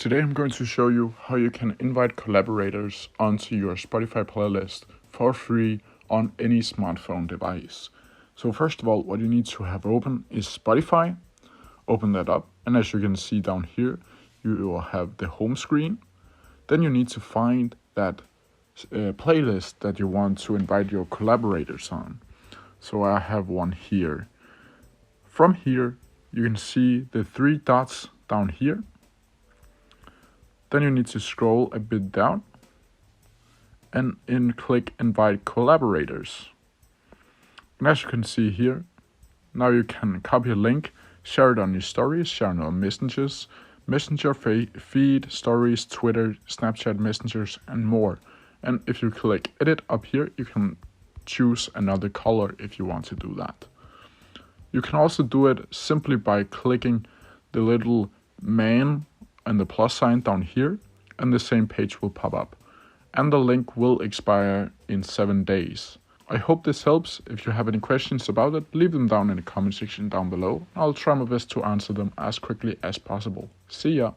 Today I'm going to show you how you can invite collaborators onto your Spotify playlist for free on any smartphone device. So first of all, what you need to have open is Spotify. Open that up, and as you can see down here, you will have the home screen. Then you need to find that playlist that you want to invite your collaborators on. So I have one here. From here, you can see the three dots down here. Then you need to scroll a bit down and click invite collaborators. And as you can see here, now you can copy a link, share it on your stories, share it on messengers, messenger feed, stories, Twitter, Snapchat messengers, and more. And if you click edit up here, you can choose another color if you want to do that. You can also do it simply by clicking the little man and the plus sign down here, and the same page will pop up. And the link will expire in 7 days. I hope this helps. If you have any questions about it, leave them down in the comment section down below. I'll try my best to answer them as quickly as possible. See ya!